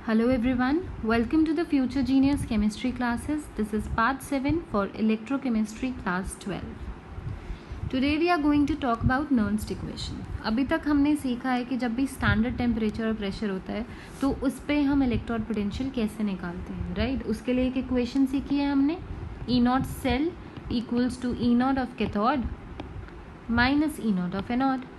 Hello everyone, welcome to the Future Genius Chemistry classes. This is part 7 for Electrochemistry class 12. Today we are going to talk about Nernst equation. अभी तक हमने सीखा है कि जब भी स्टैंडर्ड टेम्परेचर और प्रेशर होता है तो उस पर हम इलेक्ट्रॉन पोटेंशियल कैसे निकालते हैं, राइट? उसके लिए एक इक्वेशन सीखी है हमने, E nought cell equals to E nought of cathode minus E nought of anode.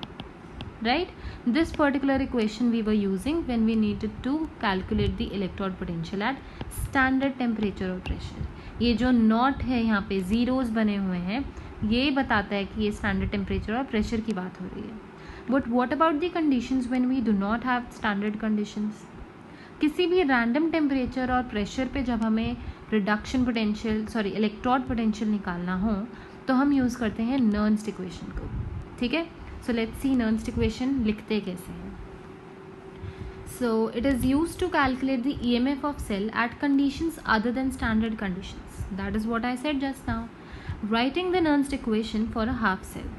Right, this particular equation we were using when we needed to calculate the electrode potential at standard temperature or pressure. ये जो not है यहाँ पे zeros बने हुए हैं, ये बताता है कि ये स्टैंडर्ड टेम्परेचर और प्रेशर की बात हो रही है. But what about the conditions when we do not have standard conditions? किसी भी रैंडम टेम्परेचर और प्रेशर पे जब हमें रिडक्शन पोटेंशियल इलेक्ट्रोड पोटेंशियल निकालना हो तो हम यूज़ करते हैं नर्न्स्ट इक्वेशन को. ठीक है, so let's see Nernst equation लिखते कैसे हैं. So it is used to calculate the EMF of cell at conditions other than standard conditions. That is what I said just now. Writing the Nernst equation for a half cell.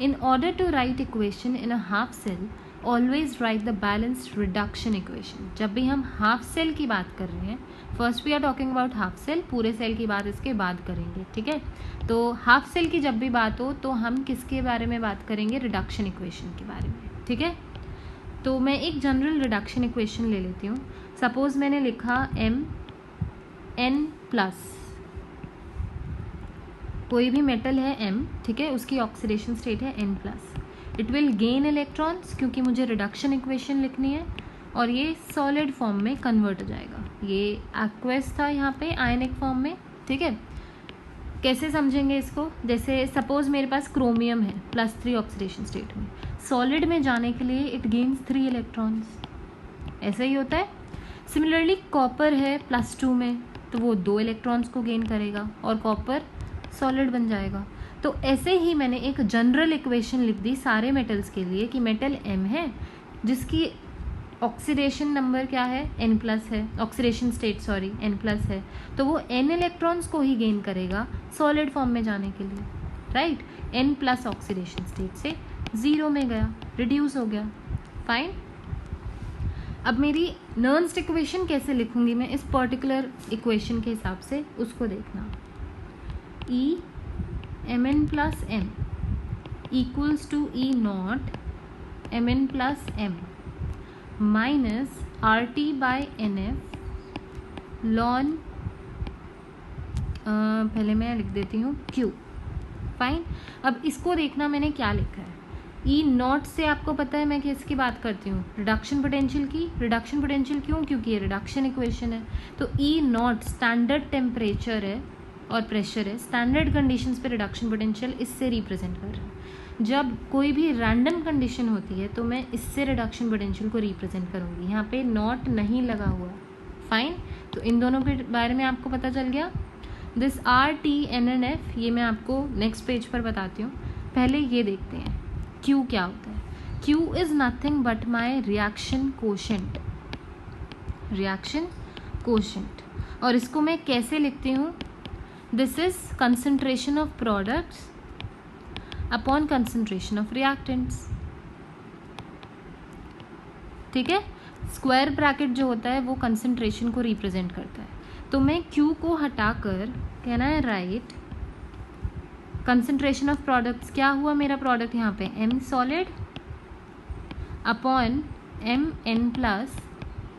In order to write equation in a half cell, always write the balanced reduction equation. जब भी हम half cell की बात कर रहे हैं, first we are talking about half cell, पूरे cell की बात इसके बाद करेंगे. ठीक है, तो हाफ सेल की जब भी बात हो तो हम किसके बारे में बात करेंगे? रिडक्शन इक्वेशन के बारे में. ठीक है, तो मैं एक जनरल रिडक्शन इक्वेशन ले लेती हूँ. सपोज मैंने लिखा Mn प्लस, कोई भी मेटल है M, ठीक है, उसकी ऑक्सीडेशन स्टेट है N plus. It will gain electrons क्योंकि मुझे रिडक्शन इक्वेशन लिखनी है, और ये सॉलिड फॉर्म में कन्वर्ट हो जाएगा. ये एक्वस था यहाँ पे आयनिक फॉर्म में. ठीक है, कैसे समझेंगे इसको? जैसे सपोज मेरे पास क्रोमियम है +3 ऑक्सीडेशन स्टेट में, सॉलिड में जाने के लिए इट गेन्स 3 इलेक्ट्रॉन्स. ऐसा ही होता है. सिमिलरली कॉपर है +2 में, तो वो 2 इलेक्ट्रॉन्स को गेन करेगा और कॉपर सॉलिड बन जाएगा. तो ऐसे ही मैंने एक जनरल इक्वेशन लिख दी सारे मेटल्स के लिए कि मेटल M है जिसकी ऑक्सीडेशन नंबर क्या है? N प्लस है, ऑक्सीडेशन स्टेट N प्लस है, तो वो N इलेक्ट्रॉन्स को ही गेन करेगा सॉलिड फॉर्म में जाने के लिए, right? N plus oxidation state से 0 में गया, रिड्यूस हो गया. फाइन. अब मेरी नर्न्स्ट इक्वेशन कैसे लिखूंगी मैं इस पर्टिकुलर इक्वेशन के हिसाब से, उसको देखना. E Mn plus M equals to E nought Mn plus M minus RT by NF ln, पहले मैं लिख देती हूँ Q. फाइन. अब इसको देखना मैंने क्या लिखा है. E नॉट से आपको पता है मैं किसकी बात करती हूँ? रिडक्शन पोटेंशियल की. रिडक्शन पोटेंशियल क्यों? क्योंकि ये रिडक्शन इक्वेशन है. तो E नॉट स्टैंडर्ड टेम्परेचर है और प्रेशर है. स्टैंडर्ड कंडीशंस पे रिडक्शन पोटेंशियल इससे रिप्रेजेंट कर रहा है. जब कोई भी रैंडम कंडीशन होती है तो मैं इससे रिडक्शन पोटेंशियल को रिप्रेजेंट करूँगी. यहाँ पे नॉट नहीं लगा हुआ. फाइन. तो इन दोनों के बारे में आपको पता चल गया. दिस RT NNF ये मैं आपको नेक्स्ट पेज पर बताती हूँ. पहले ये देखते हैं Q क्या होता है. Q is nothing but my reaction quotient. Reaction quotient. और इसको मैं कैसे लिखती हूँ? This is concentration of products upon concentration of reactants. ठीक है, स्क्वायर ब्रैकेट जो होता है वो कंसंट्रेशन को रिप्रेजेंट करता है. तो मैं Q को हटाकर कहना है राइट कंसंट्रेशन ऑफ प्रोडक्ट्स. क्या हुआ मेरा प्रोडक्ट यहाँ पे? M solid upon Mn plus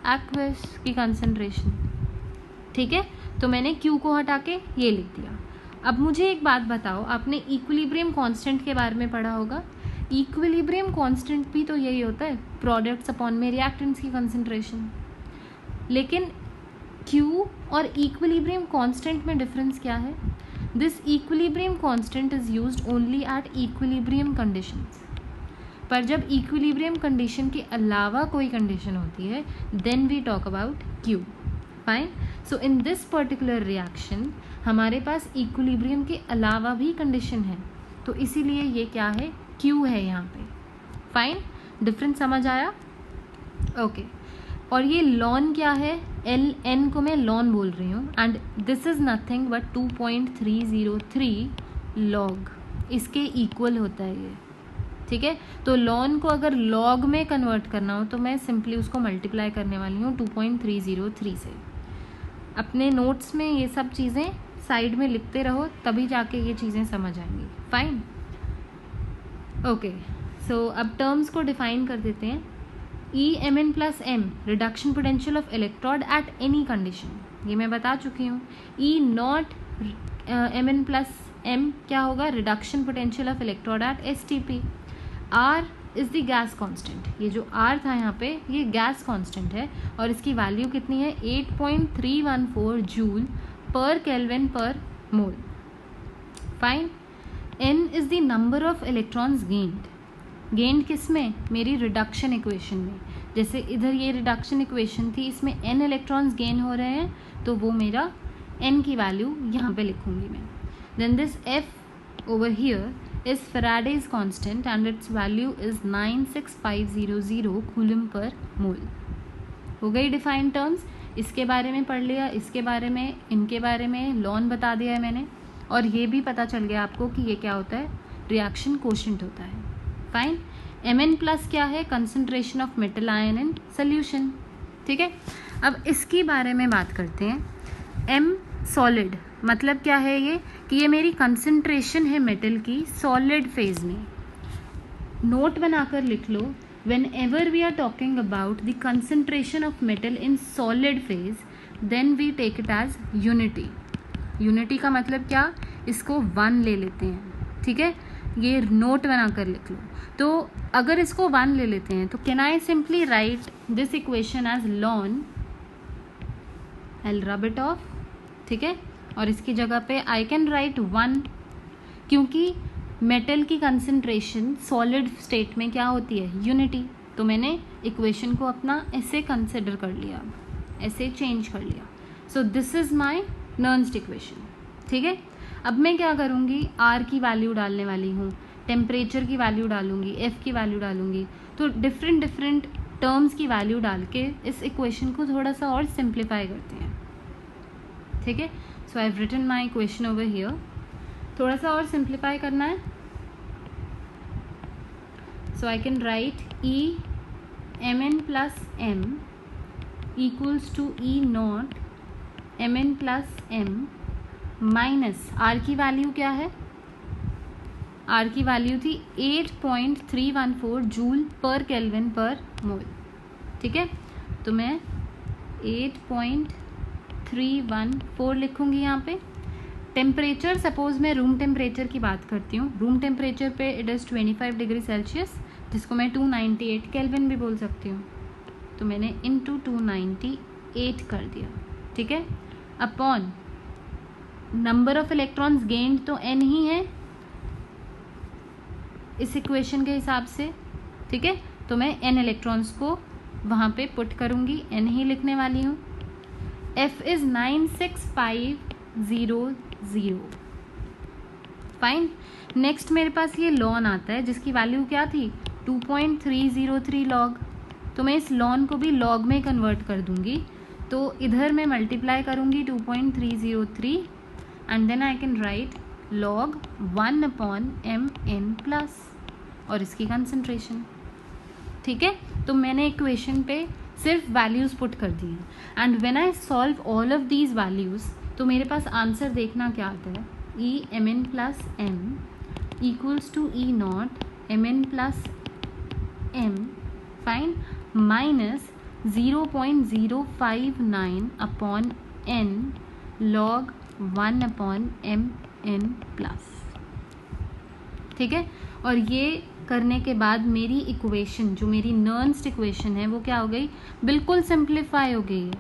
aqueous की कंसंट्रेशन. ठीक है, तो मैंने Q को हटा के ये लिख दिया. अब मुझे एक बात बताओ, आपने इक्विलिब्रियम कांस्टेंट के बारे में पढ़ा होगा. इक्विलिब्रियम कांस्टेंट भी तो यही होता है, प्रोडक्ट्स अपॉन में रिएक्टेंट्स की कंसंट्रेशन. लेकिन Q और इक्विलिब्रियम कांस्टेंट में डिफरेंस क्या है? This equilibrium constant is used only at equilibrium conditions. पर जब इक्विलिब्रियम कंडीशन के अलावा कोई कंडीशन होती है then we talk about Q. Fine. So in this particular reaction हमारे पास इक्विलिब्रियम के अलावा भी कंडीशन है, तो इसीलिए ये क्या है? Q है यहाँ पे. फाइन. डिफरेंस समझ आया? ओके. और ये लॉन क्या है? N को मैं लॉन बोल रही हूँ and this is nothing but 2.303 log. इसके इक्वल होता है ये. ठीक है। तो लॉन को अगर लॉग में कन्वर्ट करना हो तो मैं सिंपली उसको मल्टीप्लाई करने वाली हूँ 2.303 से। अपने नोट्स में ये सब चीज़ें साइड में लिखते रहो, तभी जाके ये चीज़ें समझ आएंगी। Fine, okay. सो अब टर्म्स को डिफाइन कर देते हैं। E M N plus M reduction potential of electrode at any condition, ये मैं बता चुकी हूँ। E not M N plus M क्या होगा, reduction potential of electrode at S T P. R is the gas constant, ये जो are था यहाँ पे ये गैस कांस्टेंट है और इसकी वैल्यू कितनी है 8.314 joule per kelvin per mole. Fine. N is the number of electrons gained किस में, मेरी रिडक्शन इक्वेशन में। जैसे इधर ये रिडक्शन इक्वेशन थी, इसमें n इलेक्ट्रॉन्स गेन हो रहे हैं तो वो मेरा n की वैल्यू यहाँ पे लिखूंगी मैं। Then this f over here is Faraday's constant and its value is 96500 coulomb per mole. हो गई डिफाइंड टर्म्स। इसके बारे में पढ़ लिया, इसके बारे में, इनके बारे में लॉन बता दिया है मैंने, और ये भी पता चल गया आपको कि ये क्या होता है, रिएक्शन कोशेंट होता है। फाइन। Mn प्लस क्या है, concentration of metal ion in solution. ठीक है, अब इसके बारे में बात करते हैं। M सॉलिड मतलब क्या है ये, कि ये मेरी कंसंट्रेशन है मेटल की सॉलिड फेज में। नोट बनाकर लिख लो, whenever we are talking about the concentration of metal in solid phase then we take it as unity. Unity का मतलब क्या, इसको 1 ले लेते हैं। ठीक है, ये नोट बना कर लिख लो। तो अगर इसको 1 ले लेते हैं तो can I simply write this equation as ln, I rub it off. ठीक है, और इसकी जगह पे आई कैन राइट 1, क्योंकि मेटल की कंसंट्रेशन सॉलिड स्टेट में क्या होती है, यूनिटी। तो मैंने इक्वेशन को अपना ऐसे कंसिडर कर लिया, ऐसे चेंज कर लिया। So this is my Nernst equation. ठीक है, अब मैं क्या करूँगी, आर की वैल्यू डालने वाली हूँ, टेम्परेचर की वैल्यू डालूंगी, एफ की वैल्यू डालूंगी। तो डिफरेंट टर्म्स की वैल्यू डाल के इस इक्वेशन को थोड़ा सा और सिंप्लीफाई करते हैं। ठीक है, so I have written my equation over here. थोड़ा सा और सिंप्लीफाई करना है, so I can write E M N plus M equals to E not M N plus M minus R की वैल्यू क्या है, आर की वैल्यू थी 8.314 जूल पर केल्विन पर मोल। ठीक है, तो मैं 8.314 लिखूंगी यहाँ पे। टेम्परेचर, सपोज मैं रूम टेम्परेचर की बात करती हूँ, रूम टेम्परेचर पे इट इज़ 25 डिग्री सेल्सियस, जिसको मैं 298 केल्विन भी बोल सकती हूँ। तो मैंने इंटू 298 कर दिया। ठीक है, upon number of electrons gained तो n ही है इस इक्वेशन के हिसाब से। ठीक है, तो मैं n इलेक्ट्रॉन्स को वहाँ पे पुट करूँगी, n ही लिखने वाली हूँ। f is 96500। फाइन। नेक्स्ट मेरे पास ये लॉन आता है जिसकी वैल्यू क्या थी 2.303 लॉग। तो मैं इस लॉन को भी लॉग में कन्वर्ट कर दूँगी। तो इधर मैं मल्टीप्लाई करूँगी 2.303 and then I can write log 1/mn plus और इसकी कंसंट्रेशन। ठीक है, तो मैंने इक्वेशन पे सिर्फ वैल्यूज पुट कर दी हैं and when I solve all of these values तो मेरे पास आंसर देखना क्या आता है, E M N plus M equals to E not M N plus M fine minus 0.059 upon N log 1/mn plus. ठीक है, और ये करने के बाद मेरी इक्वेशन, जो मेरी नर्न्स्ट इक्वेशन है, वो क्या हो गई, बिल्कुल सिंप्लीफाई हो गई है।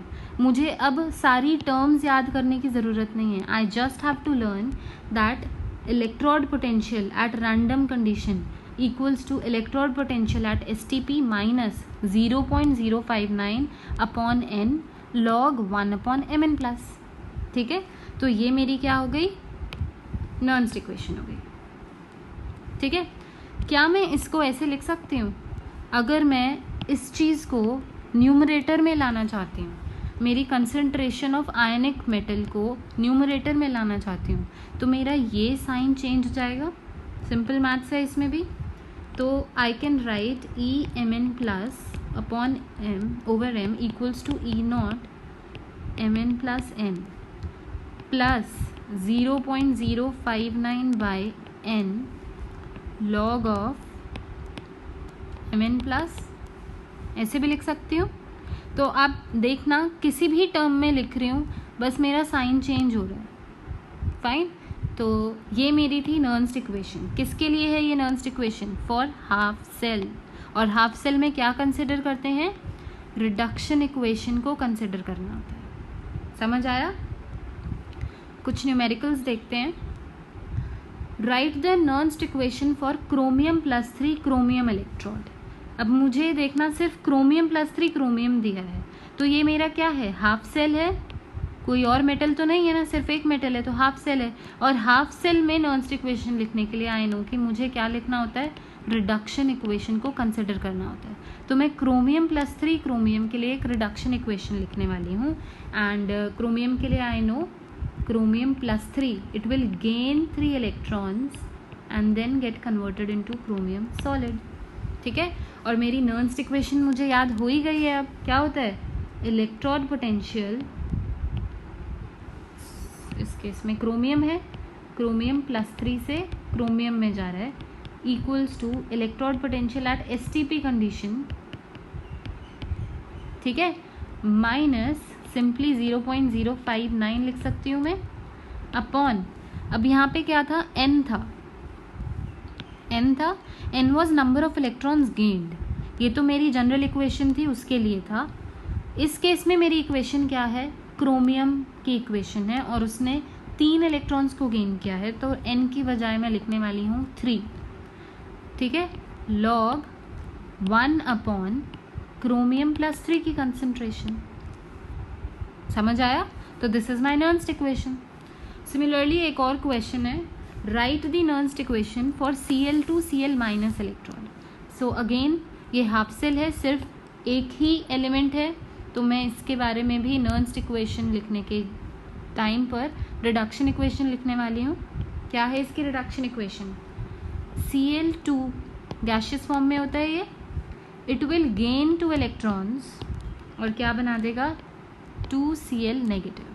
मुझे अब सारी टर्म्स याद करने की ज़रूरत नहीं है। I just have to learn that electrode potential at random condition equals to electrode potential at STP minus 0.059 upon n log 1/mn plus. ठीक है, तो ये मेरी क्या हो गई, नर्न्स्ट इक्वेशन हो गई। ठीक है, क्या मैं इसको ऐसे लिख सकती हूँ, अगर मैं इस चीज़ को न्यूमरेटर में लाना चाहती हूँ, मेरी कंसंट्रेशन ऑफ आयनिक मेटल को न्यूमरेटर में लाना चाहती हूँ, तो मेरा ये साइन चेंज हो जाएगा। सिंपल मैथ्स है इसमें भी। तो I can write E M N plus upon M over M equals to E not M N plus N plus 0.059 by N log of M N plus, ऐसे भी लिख सकती हूँ। तो आप देखना किसी भी टर्म में लिख रही हूँ, बस मेरा साइन चेंज हो रहा है। फाइन। तो ये मेरी थी नर्न्स्ट इक्वेशन। किसके लिए है ये Nernst equation? For half cell. और हाफ सेल में क्या कंसिडर करते हैं? रिडक्शन इक्वेशन को कंसिडर करना होता है। समझ आया? कुछ न्यूमेरिकल्स देखते हैं। Write the Nernst equation for chromium +3 chromium electrode. अब मुझे देखना सिर्फ क्रोमियम +3 क्रोमियम दिया है, तो ये मेरा क्या है? हाफ सेल है। कोई और मेटल तो नहीं है ना, सिर्फ एक मेटल है, तो हाफ सेल है। और हाफ सेल में नर्न्स्ट इक्वेशन लिखने के लिए आई नो कि मुझे क्या लिखना होता है? रिडक्शन इक्वेशन को कंसिडर करना होता है। तो मैं क्रोमियम +3 क्रोमियम के लिए एक रिडक्शन इक्वेशन लिखने वाली हूँ। एंड क्रोमियम के लिए I know chromium +3 it will gain 3 electrons and then get converted into chromium solid. ठीक है। और मेरी नर्न्स्ट इक्वेशन मुझे याद हो ही गई है। अब क्या होता है? इलेक्ट्रोड पोटेंशियल, इस केस में क्रोमियम है, क्रोमियम +3 से क्रोमियम में जा रहा है, equals to electrode potential at STP condition. ठीक है, माइनस सिंपली 0.059 लिख सकती हूँ मैं, अपॉन, अब यहाँ पे क्या था? n था, n was number of electrons gained. ये तो मेरी जनरल इक्वेशन थी, उसके लिए था। इस केस में मेरी इक्वेशन क्या है? क्रोमियम की इक्वेशन है और उसने 3 इलेक्ट्रॉन्स को गेन किया है, तो n की बजाय मैं लिखने वाली हूँ 3। ठीक है, लॉग 1 अपॉन क्रोमियम +3 की कंसंट्रेशन। समझ आया? तो this is my Nernst equation. Similarly एक और क्वेश्चन है, write the Nernst equation for Cl2 Cl- electron. So again ये हाफ सेल है, सिर्फ एक ही एलिमेंट है, तो मैं इसके बारे में भी नर्न्स्ट इक्वेशन लिखने के टाइम पर रिडक्शन इक्वेशन लिखने वाली हूँ। क्या है इसकी reduction equation? Cl2 gaseous form में होता है ये, इट विल गेन 2 इलेक्ट्रॉन्स और क्या बना देगा? 2Cl negative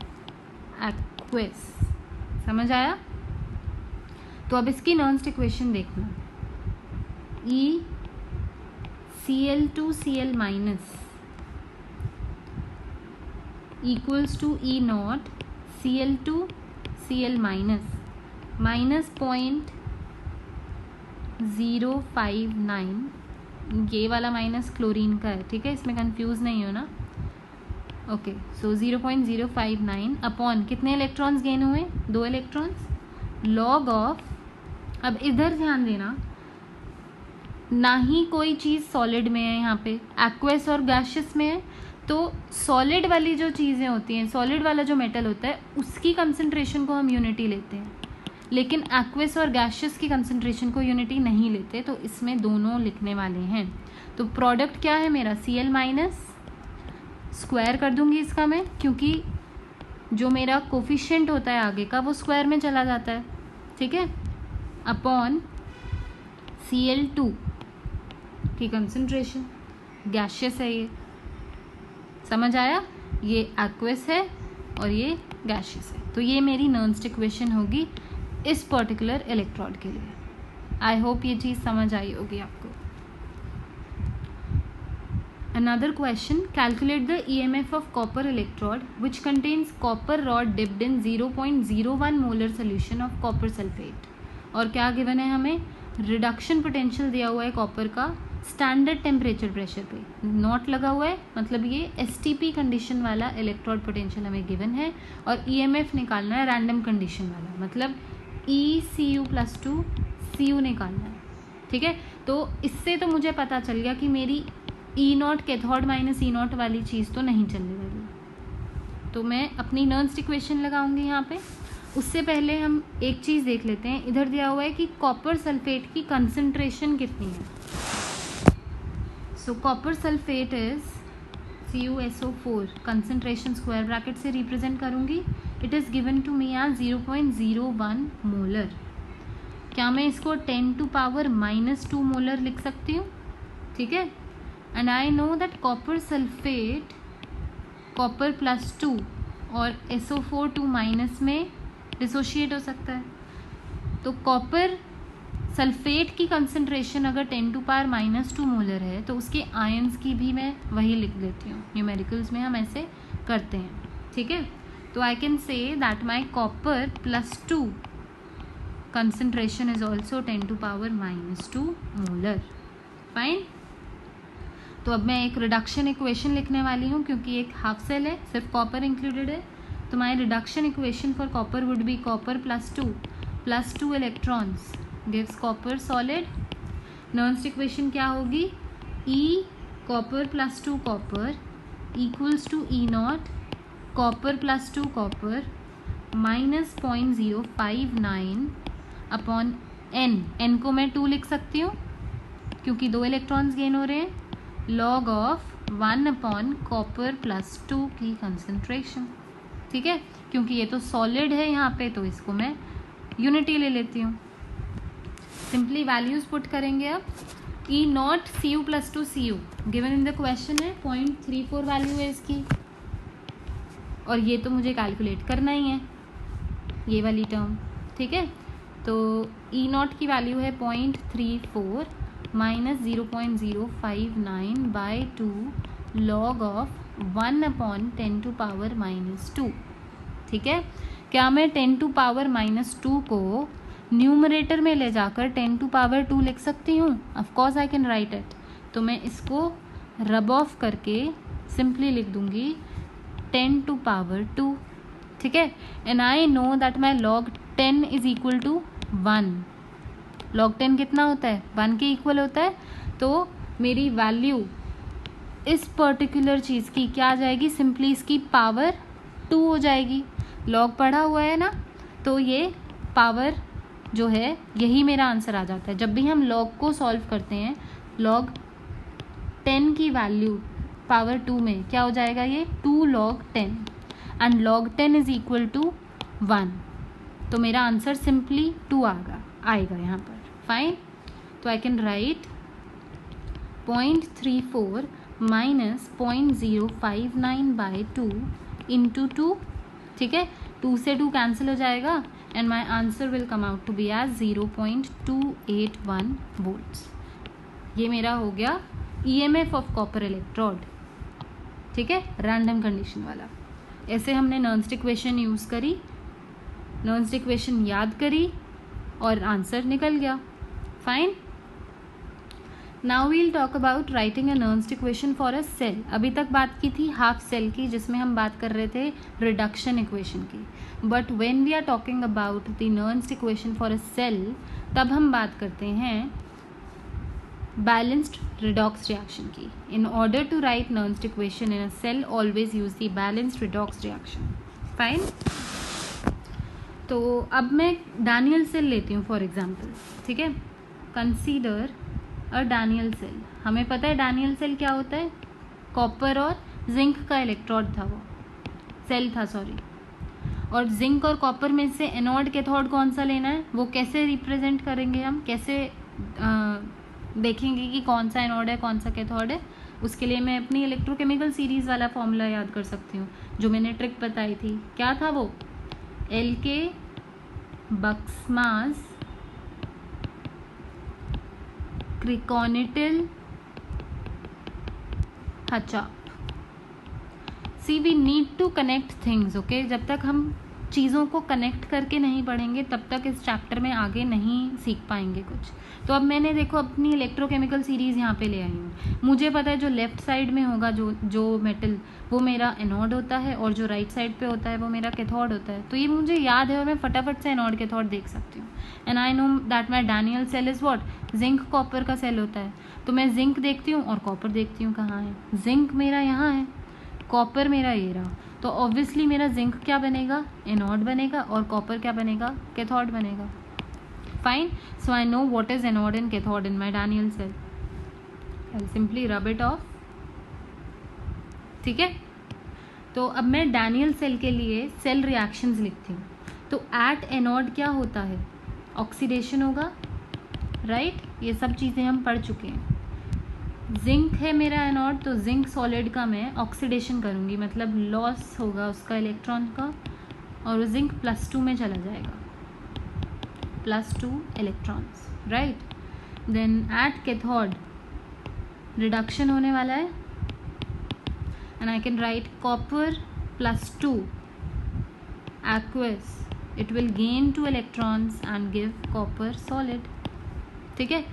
aqueous. समझ आया? तो अब इसकी नर्न्स्ट इक्वेशन देखना, E Cl2 Cl- equals to E naught Cl2 Cl- minus 0.059। ये वाला माइनस क्लोरीन का है। ठीक है, इसमें कंफ्यूज नहीं हो ना। ओके, सो 0.059 अपॉन कितने इलेक्ट्रॉन्स गेन हुए? 2 इलेक्ट्रॉन्स, लॉग ऑफ, अब इधर ध्यान देना, ना ही कोई चीज़ सॉलिड में है, यहाँ पे एक्वस और गैशियस में है। तो सॉलिड वाली जो चीज़ें होती हैं, सॉलिड वाला जो मेटल होता है, उसकी कंसंट्रेशन को हम यूनिटी लेते हैं, लेकिन एक्वस और गैशियस की कंसंट्रेशन को यूनिटी नहीं लेते। तो इसमें दोनों लिखने वाले हैं। तो प्रोडक्ट क्या है मेरा? Cl-, स्क्वायर कर दूंगी इसका मैं, क्योंकि जो मेरा कोफिशिएंट होता है आगे का वो स्क्वायर में चला जाता है। ठीक है, अपॉन Cl2 की कंसंट्रेशन, गैशियस है ये। समझ आया? ये एक्वस है और ये गैशियस है। तो ये मेरी नर्न्स्ट इक्वेशन होगी इस पर्टिकुलर इलेक्ट्रोड के लिए। आई होप ये चीज़ समझ आई होगी आपको। Another question, calculate the EMF of copper electrode which contains copper rod dipped in 0.01 molar solution of copper sulphate. और क्या गिवन है हमें? रिडक्शन पोटेंशियल दिया हुआ है कॉपर का स्टैंडर्ड टेम्परेचर प्रेशर पे, नॉट लगा हुआ है, मतलब ये STP कंडीशन वाला इलेक्ट्रोड पोटेंशियल हमें गिवन है। और EMF निकालना है रैंडम कंडीशन वाला, मतलब ECU+2 CU निकालना है। ठीक है, तो इससे तो मुझे पता चल गया कि मेरी E0 कैथोड माइनस E0 वाली चीज़ तो नहीं चलने वाली। तो मैं अपनी नर्न्स्ट इक्वेशन लगाऊंगी यहाँ पे। उससे पहले हम एक चीज़ देख लेते हैं। इधर दिया हुआ है कि कॉपर सल्फेट की कंसंट्रेशन कितनी है। So copper sulphate is CuSO4, concentration square bracket से रिप्रेजेंट करूंगी। It is given to me as 0.01 molar. क्या मैं इसको 10⁻⁻² मोलर लिख सकती हूँ? ठीक है, and I know that copper sulphate copper +2 और SO4 2- में डिसोशिएट हो सकता है। तो कॉपर सल्फेट की कंसंट्रेशन अगर 10⁻⁻² मोलर है तो उसके आयंस की भी मैं वही लिख देती हूँ। न्यूमेरिकल्स में हम ऐसे करते हैं, ठीक है। तो I can say that my copper +2 concentration is also 10⁻⁻² molar. Fine. तो अब मैं एक रिडक्शन इक्वेशन लिखने वाली हूँ, क्योंकि एक हाफ सेल है, सिर्फ कॉपर इंक्लूडेड है। तो my reduction equation for copper would be copper +2 electrons gives copper solid. Nernst equation क्या होगी? E copper +2 copper equals to E0 copper +2 copper -0.059 upon n को मैं 2 लिख सकती हूँ क्योंकि 2 इलेक्ट्रॉन्स गेन हो रहे हैं, log ऑफ 1 अपॉन कॉपर +2 की कंसंट्रेशन। ठीक है, क्योंकि ये तो सॉलिड है यहाँ पे, तो इसको मैं यूनिटी ले लेती हूँ। सिंपली वैल्यूज पुट करेंगे अब। E0 Cu +2 Cu given in the question है, 0.34 वैल्यू है इसकी, और ये तो मुझे कैलकुलेट करना ही है, ये वाली टर्म। ठीक है, तो E0 की वैल्यू है 0.34 -0.059/2 log ऑफ 1/10⁻²। ठीक है, क्या मैं 10⁻² को न्यूमरेटर में ले जाकर 10⁻² लिख सकती हूँ? Of course I can right it. तो मैं इसको रब ऑफ करके सिंपली लिख दूंगी 10⁻²। ठीक है, and I know that my log 10 is equal to 1। log 10 कितना होता है? 1 के इक्वल होता है। तो मेरी वैल्यू इस पर्टिकुलर चीज़ की क्या आ जाएगी? सिंपली इसकी पावर 2 हो जाएगी। log पढ़ा हुआ है ना, तो ये पावर जो है यही मेरा आंसर आ जाता है। जब भी हम log को सॉल्व करते हैं, log 10 की वैल्यू पावर 2 में क्या हो जाएगा? ये 2 log 10 and log 10 is equal to 1। तो मेरा आंसर सिंपली 2 आएगा यहाँ पर। फाइन, तो आई कैन राइट 0.34 -0.059/2 इंटू 2। ठीक है, 2 से 2 कैंसिल हो जाएगा and my answer will come out to be as 0.281 volts. ये मेरा हो गया EMF ऑफ कॉपर इलेक्ट्रोड। ठीक है, रैंडम कंडीशन वाला। ऐसे हमने नर्न्स्ट इक्वेशन यूज़ करी, नर्न्स्ट इक्वेशन याद करी और आंसर निकल गया। Fine, now we'll talk about writing a Nernst equation for a cell. अभी तक बात की थी हाफ सेल की, जिसमें हम बात कर रहे थे रिडक्शन इक्वेशन की, but when we are talking about the Nernst equation for a cell, तब हम बात करते हैं बैलेंस्ड redox reaction की। In order to write Nernst equation in a cell, always use the balanced redox reaction. Fine? तो अब मैं Daniell cell लेती हूँ फॉर एग्जाम्पल। ठीक है, कंसीडर अ Daniell cell। हमें पता है Daniell cell क्या होता है? कॉपर और जिंक का इलेक्ट्रोड था, वो सेल था, सॉरी। और जिंक और कॉपर में से एनोड कैथोड कौन सा लेना है, वो कैसे रिप्रेजेंट करेंगे हम, कैसे देखेंगे कि कौन सा एनोड है कौन सा कैथोड है? उसके लिए मैं अपनी इलेक्ट्रोकेमिकल सीरीज वाला फॉर्मूला याद कर सकती हूँ, जो मैंने ट्रिक बताई थी। क्या था वो? LK बक्समास क्रिकोनिटिल हचाप। See we need to connect things, okay. जब तक हम चीज़ों को कनेक्ट करके नहीं पढ़ेंगे तब तक इस चैप्टर में आगे नहीं सीख पाएंगे कुछ। तो अब मैंने देखो अपनी इलेक्ट्रोकेमिकल सीरीज़ यहाँ पे ले आई हूँ। मुझे पता है जो लेफ्ट साइड में होगा जो मेटल, वो मेरा एनोड होता है, और जो राइट साइड पे होता है वो मेरा कैथोड होता है। तो ये मुझे याद है और मैं फटाफट से एनोड कैथोड देख सकती हूँ। And I know that my Daniell cell is what? Zinc copper का सेल होता है। तो मैं जिंक देखती हूँ और कॉपर देखती हूँ कहाँ है। जिंक मेरा यहाँ है, कॉपर मेरा ये रहा। तो ऑब्वियसली मेरा जिंक क्या बनेगा? एनोड बनेगा, और कॉपर क्या बनेगा? कैथोड बनेगा। Fine, so I know what is anode and cathode in my Daniell cell. I simply rub it off. ठीक है, तो अब मैं डैनियल सेल के लिए सेल रिएक्शंस लिखती हूँ। तो एट एनोड क्या होता है? ऑक्सीडेशन होगा, राइट। ये सब चीज़ें हम पढ़ चुके हैं। जिंक है मेरा एनोड, तो जिंक सॉलिड का मैं ऑक्सीडेशन करूँगी, मतलब लॉस होगा उसका इलेक्ट्रॉन का, और वो जिंक +2 में चला जाएगा, +2 electrons, right. Then at cathode reduction होने वाला है, and I can write copper +2 aqueous, it will gain 2 electrons and give copper solid, ठीक है।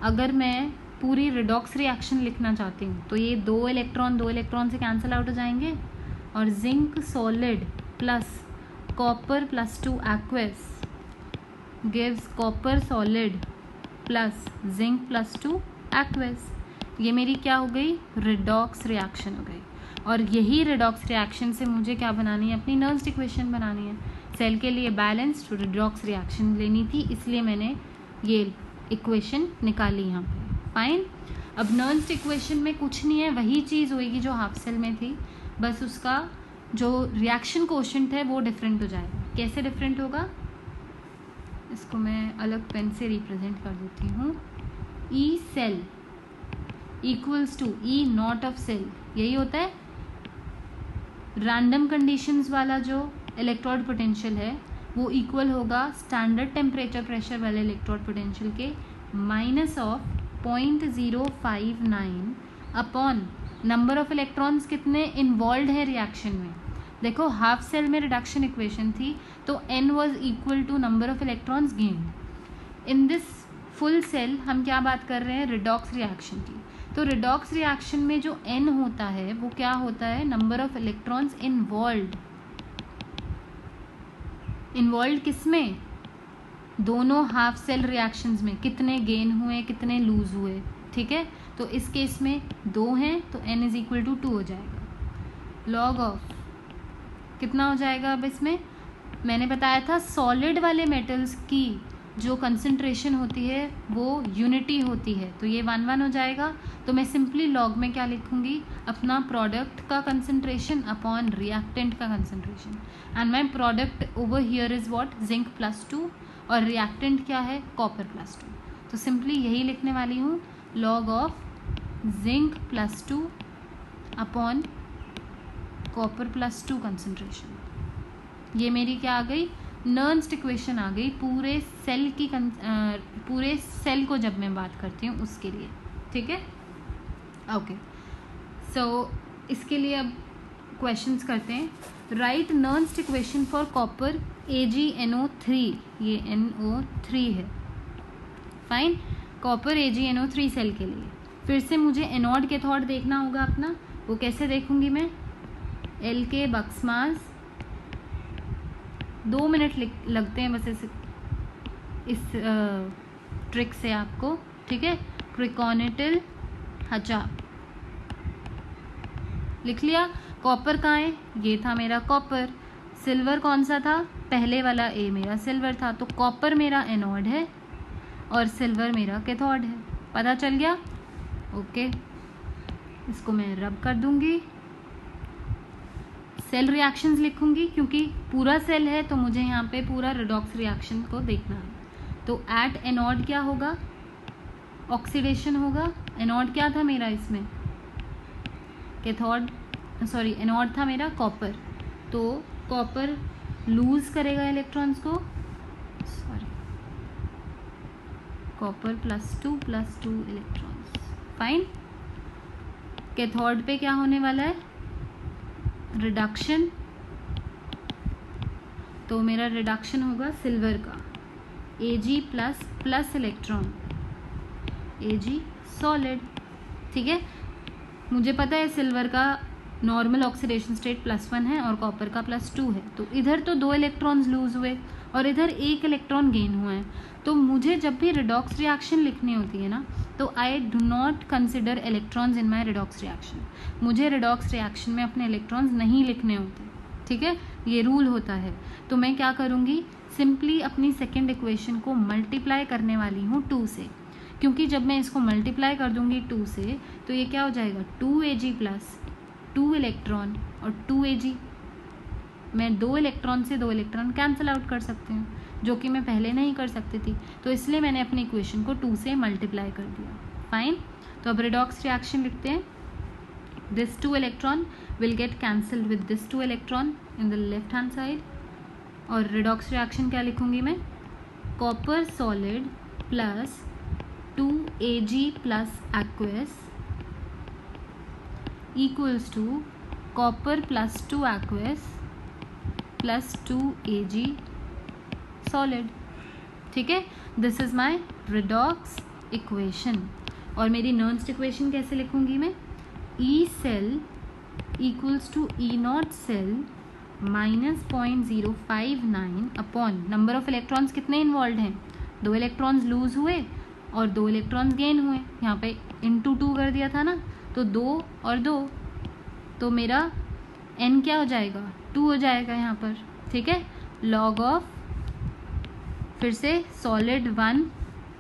अगर मैं पूरी रिडॉक्स रिएक्शन लिखना चाहती हूँ तो ये 2 इलेक्ट्रॉन से कैंसिल आउट हो जाएंगे, और zinc solid plus copper +2 aqueous gives copper solid plus zinc +2 aqueous। ये मेरी क्या हो गई, रिडॉक्स रिएक्शन हो गई। और यही रिडॉक्स रिएक्शन से मुझे क्या बनानी है, अपनी नर्न्स्ट इक्वेशन बनानी है। सेल के लिए बैलेंस्ड रिडॉक्स रिएक्शन लेनी थी, इसलिए मैंने ये इक्वेशन निकाली यहाँ पे। फाइन। अब नर्न्स्ट इक्वेशन में कुछ नहीं है, वही चीज़ होगी जो हाफ सेल में थी, बस उसका जो रिएक्शन कोशेंट है वो डिफरेंट हो जाएगा। कैसे डिफरेंट होगा, इसको मैं अलग पेन से रिप्रेजेंट कर देती हूँ। E cell equals to E nought of cell, यही होता है रैंडम कंडीशंस वाला जो इलेक्ट्रोड पोटेंशियल है, वो इक्वल होगा स्टैंडर्ड टेम्परेचर प्रेशर वाले इलेक्ट्रोड पोटेंशियल के -0.059 अपॉन नंबर ऑफ इलेक्ट्रॉन्स कितने इन्वॉल्व है रिएक्शन में। देखो हाफ सेल में रिडक्शन इक्वेशन थी, तो n was equal to number of electrons gained. In this full cell हम क्या बात कर रहे हैं, रिडॉक्स रिएक्शन की। तो रिडॉक्स रिएक्शन में जो n होता है वो क्या होता है, नंबर ऑफ इलेक्ट्रॉन्स इन्वॉल्व किसमें, दोनों हाफ सेल रिएक्शंस में कितने गेन हुए कितने लूज हुए, ठीक है। तो इस केस में 2 हैं तो n इज इक्वल टू 2 हो जाएगा। लॉग ऑफ कितना हो जाएगा, अब इसमें मैंने बताया था सॉलिड वाले मेटल्स की जो कंसंट्रेशन होती है वो यूनिटी होती है, तो ये 1 हो जाएगा। तो मैं सिंपली लॉग में क्या लिखूंगी, अपना प्रोडक्ट का कंसंट्रेशन अपॉन रिएक्टेंट का concentration, and my product over here is what, zinc +2, और रिएक्टेंट क्या है, कॉपर +2। तो सिंपली यही लिखने वाली हूँ, log of zinc +2 upon copper +2 concentration. ये मेरी क्या आ गई, नर्न्स्ट इक्वेशन आ गई पूरे सेल की पूरे सेल को जब मैं बात करती हूँ उसके लिए, ठीक है। ओके, सो इसके लिए अब क्वेश्चंस करते हैं। Write Nernst equation for copper AgNO3, ये NO3 है, फाइन। कॉपर AgNO3 सेल के लिए फिर से मुझे एनोड कैथोड देखना होगा अपना। वो कैसे देखूंगी मैं, एल के बक्समास, 2 मिनट लगते हैं बस इस ट्रिक से आपको, ठीक है। क्रिकोनेटिल हचा लिख लिया। कॉपर कहाँ है, ये था मेरा कॉपर। सिल्वर कौन सा था, पहले वाला ए मेरा सिल्वर था, तो कॉपर मेरा एनोड है और सिल्वर मेरा कैथोड है। पता चल गया, ओके। इसको मैं रब कर दूंगी। सेल रिएक्शंस लिखूंगी क्योंकि पूरा सेल है तो मुझे यहाँ पे पूरा रिडॉक्स रिएक्शन को देखना है। तो एट एनोड क्या होगा, ऑक्सीडेशन होगा। एनोड क्या था मेरा इसमें, कैथोड, सॉरी एनोड था मेरा कॉपर, तो कॉपर लूज करेगा इलेक्ट्रॉन्स को, sorry copper +2 electrons, fine. Cathode पे क्या होने वाला है, रिडक्शन, तो मेरा रिडक्शन होगा सिल्वर का, Ag+ इलेक्ट्रॉन, Ag सॉलिड, ठीक है। मुझे पता है सिल्वर का नॉर्मल ऑक्सीडेशन स्टेट +1 है और कॉपर का +2 है, तो इधर तो 2 इलेक्ट्रॉन्स लूज हुए और इधर 1 इलेक्ट्रॉन गेन हुआ है। तो मुझे जब भी रिडॉक्स रिएक्शन लिखनी होती है ना, तो I do not consider electrons in my redox reaction. मुझे रिडॉक्स रिएक्शन में अपने इलेक्ट्रॉन्स नहीं लिखने होते, ठीक है, ये रूल होता है। तो मैं क्या करूँगी, सिंपली अपनी सेकेंड इक्वेशन को मल्टीप्लाई करने वाली हूँ 2 से, क्योंकि जब मैं इसको मल्टीप्लाई कर दूँगी 2 से तो ये क्या हो जाएगा, 2Ag+ 2 इलेक्ट्रॉन और 2Ag। मैं 2 इलेक्ट्रॉन से 2 इलेक्ट्रॉन कैंसिल आउट कर सकती हूँ, जो कि मैं पहले नहीं कर सकती थी, तो इसलिए मैंने अपनी इक्वेशन को 2 से मल्टीप्लाई कर दिया. फाइन. तो अब रिडॉक्स रिएक्शन लिखते हैं. This 2 electron will get cancelled with this 2 electron in the left hand side. और रिडॉक्स रिएक्शन क्या लिखूंगी मैं? Copper solid plus 2Ag plus aqueous equals to copper plus 2 aqueous plus 2Ag solid. ठीक है, this is my redox equation. और मेरी Nernst equation कैसे लिखूंगी मैं? E cell equals to E nought cell minus 0.059 upon number of electrons कितने involve हैं? 2 electrons loose हुए और 2 इलेक्ट्रॉन्स गेन हुए. यहाँ पे इंटू 2 कर दिया था ना, तो 2 और 2, तो मेरा n क्या हो जाएगा? 2 हो जाएगा यहाँ पर. ठीक है, लॉग ऑफ फिर से सॉलिड 1,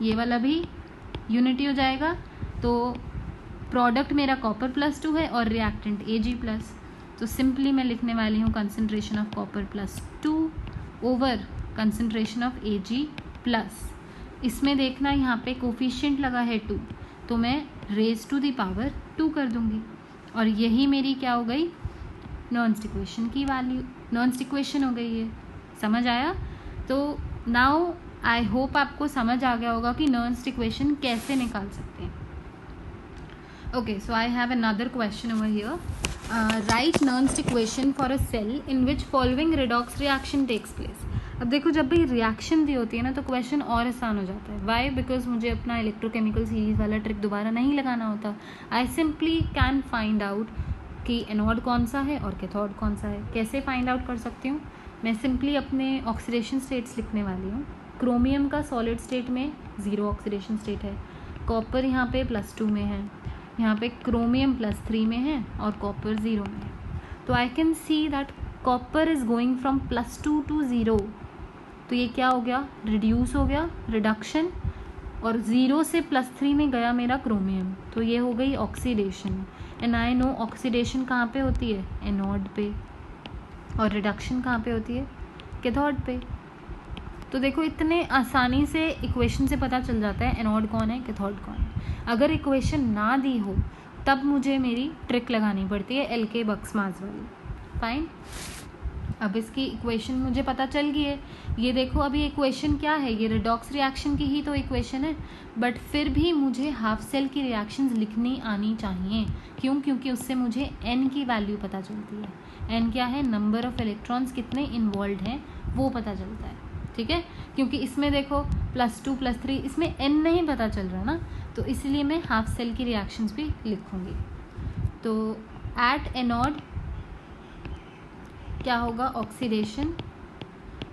ये वाला भी यूनिटी हो जाएगा. तो प्रोडक्ट मेरा कॉपर प्लस 2 है और रिएक्टेंट Ag प्लस. तो सिंपली मैं लिखने वाली हूँ concentration of copper plus 2 over concentration of Ag plus. इसमें देखना यहाँ पे कोफिशिएंट लगा है 2, तो मैं रेज टू द पावर 2 कर दूंगी. और यही मेरी क्या हो गई? नॉन्स्ट इक्वेशन की वैल्यू, नॉन्स्ट इक्वेशन हो गई है. समझ आया? तो नाउ आई होप आपको समझ आ गया होगा कि नॉन्स्ट इक्वेशन कैसे निकाल सकते हैं. Okay, so I have another question over here. Write Nernst equation for a cell in which following redox reaction takes place. अब देखो, जब भी रिएक्शन दी होती है ना, तो क्वेश्चन और आसान हो जाता है. वाई? बिकॉज मुझे अपना इलेक्ट्रोकेमिकल सीरीज वाला ट्रिक दोबारा नहीं लगाना होता. I simply can find out कि एनोड कौन सा है और कैथोड कौन सा है. कैसे फाइंड आउट कर सकती हूँ? मैं सिंपली अपने ऑक्सीडेशन स्टेट्स लिखने वाली हूँ. क्रोमियम का सॉलिड स्टेट में 0 ऑक्सीडेशन स्टेट है, कॉपर यहाँ पे +2 में है, यहाँ पे क्रोमियम +3 में है और कॉपर 0 में है. तो I can see that copper is going from +2 to 0. तो ये क्या हो गया? रिड्यूस हो गया, रिडक्शन. और 0 से +3 में गया मेरा क्रोमियम, तो ये हो गई oxidation. And I no oxidation कहाँ पे होती है? एनोड पे. और रिडक्शन कहाँ पे होती है? कैथोड पे. तो देखो, इतने आसानी से इक्वेशन से पता चल जाता है एनोड कौन है, कैथोड कौन है. अगर इक्वेशन ना दी हो तब मुझे मेरी ट्रिक लगानी पड़ती है LK बक्समार्स वाली. फाइन. अब इसकी इक्वेशन मुझे पता चल गई है. ये देखो, अभी इक्वेशन क्या है? ये रिडॉक्स रिएक्शन की ही तो इक्वेशन है. बट फिर भी मुझे हाफ सेल की रिएक्शंस लिखनी आनी चाहिए. क्यों? क्योंकि उससे मुझे n की वैल्यू पता चलती है. n क्या है? नंबर ऑफ इलेक्ट्रॉन्स कितने इन्वॉल्व हैं वो पता चलता है. ठीक है, क्योंकि इसमें देखो +2 +3, इसमें n नहीं पता चल रहा ना, तो इसलिए मैं हाफ सेल की रिएक्शंस भी लिखूंगी. तो एट एनोड क्या होगा? ऑक्सीडेशन.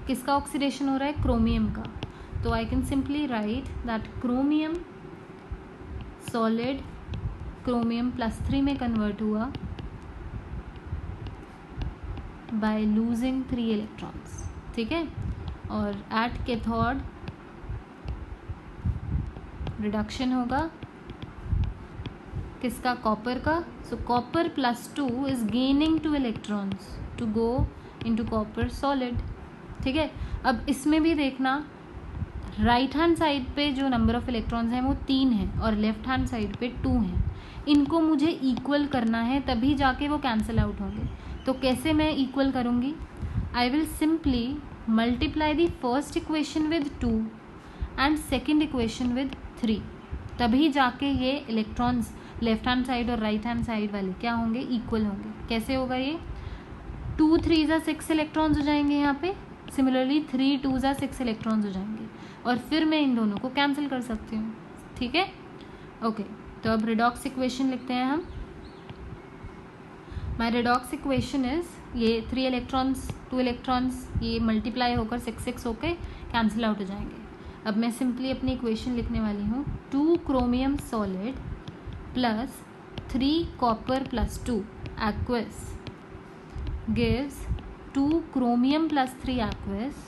किसका ऑक्सीडेशन हो रहा है? क्रोमियम का. तो I can simply write that chromium solid, chromium +3 में कन्वर्ट हुआ बाय लूजिंग 3 इलेक्ट्रॉन्स. ठीक है, और एट कैथोड रिडक्शन होगा किसका? कॉपर का. So copper +2 is gaining 2 electrons to go into copper solid. ठीक है, अब इसमें भी देखना, राइट हैंड साइड पे जो नंबर ऑफ इलेक्ट्रॉन्स हैं वो 3 हैं और लेफ्ट हैंड साइड पे 2 हैं. इनको मुझे इक्वल करना है, तभी जाके वो कैंसिल आउट होंगे. तो कैसे मैं इक्वल करूँगी? I will simply multiply the first equation with 2 and second equation with 3. तभी जाके ये इलेक्ट्रॉन्स लेफ्ट हैंड साइड और राइट हैंड साइड वाले क्या होंगे? इक्वल होंगे. कैसे होगा ये? 2 3 6 इलेक्ट्रॉन्स हो जाएंगे यहाँ पे. सिमिलरली 3 2 6 इलेक्ट्रॉन्स हो जाएंगे और फिर मैं इन दोनों को कैंसिल कर सकती हूँ. ठीक है, ओके. तो अब रिडॉक्स इक्वेशन लिखते हैं हम. माई रिडॉक्स इक्वेशन इज, ये 3 इलेक्ट्रॉन्स 2 इलेक्ट्रॉन्स ये मल्टीप्लाई होकर 6 होकर कैंसिल आउट हो जाएंगे. अब मैं सिंपली अपनी इक्वेशन लिखने वाली हूँ. 2 chromium solid plus 3 copper +2 aqueous gives 2 chromium +3 aqueous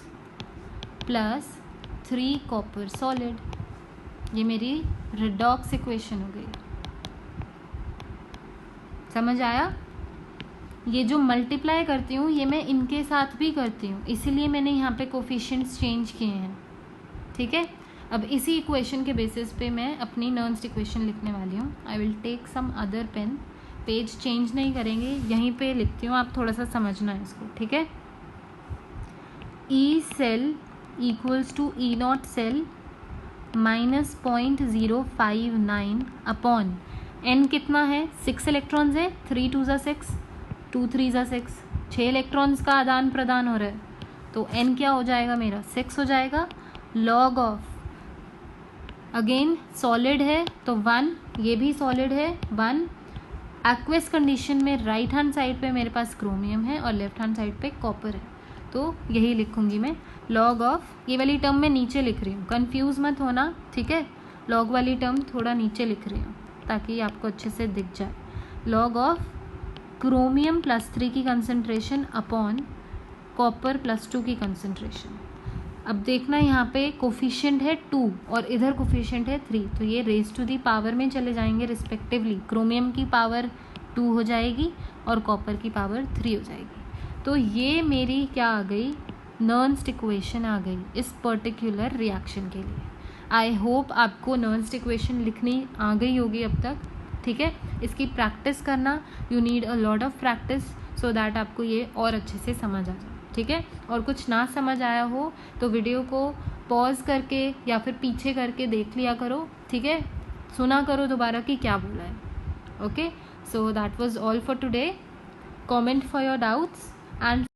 plus 3 copper solid. ये मेरी रिडॉक्स इक्वेशन हो गई. समझ आया? ये जो मल्टीप्लाई करती हूँ ये मैं इनके साथ भी करती हूँ, इसीलिए मैंने यहाँ पे कोफिशिएंट्स चेंज किए हैं, ठीक है। अब इसी इक्वेशन के बेसिस पे मैं अपनी नर्न्स्ट इक्वेशन लिखने वाली हूँ। I will take some other pen, page change नहीं करेंगे, यहीं पे लिखती हूँ, आप थोड़ा सा समझना है इसको, ठीक है। E cell equals to E nought cell minus 0.059 upon N कितना है, 6 इलेक्ट्रॉन्स है, 3 2 ज़ा 6, 2 3 ज़ा 6, 6 इलेक्ट्रॉन्स का आदान प्रदान हो रहा है, तो एन क्या हो जाएगा मेरा 6 हो जाएगा। लॉग ऑफ, अगेन सॉलिड है तो 1, ये भी सॉलिड है 1। एक्वेस कंडीशन में राइट हैंड साइड पे मेरे पास क्रोमियम है और लेफ्ट हैंड साइड पे कॉपर है, तो यही लिखूंगी मैं। लॉग ऑफ, ये वाली टर्म मैं नीचे लिख रही हूँ, कंफ्यूज मत होना, ठीक है। लॉग वाली टर्म थोड़ा नीचे लिख रही हूँ ताकि आपको अच्छे से दिख जाए। लॉग ऑफ क्रोमियम +3 की कंसंट्रेशन अपॉन कॉपर +2 की कंसंट्रेशन। अब देखना यहाँ पे कोफिशिएंट है 2 और इधर कोफिशिएंट है 3, तो ये रेज टू दी पावर में चले जाएंगे रिस्पेक्टिवली। क्रोमियम की पावर 2 हो जाएगी और कॉपर की पावर 3 हो जाएगी। तो ये मेरी क्या आ गई, नर्न्स्ट इक्वेशन आ गई इस पर्टिकुलर रिएक्शन के लिए। आई होप आपको नर्न्स्ट इक्वेशन लिखनी आ गई होगी अब तक, ठीक है। इसकी प्रैक्टिस करना, you need a lot of practice so that आपको ये और अच्छे से समझ आ जाए, ठीक है। और कुछ ना समझ आया हो तो वीडियो को पॉज करके या फिर पीछे करके देख लिया करो, ठीक है। सुना करो दोबारा कि क्या बोला है, okay. So that was all for today. Comment for your doubts and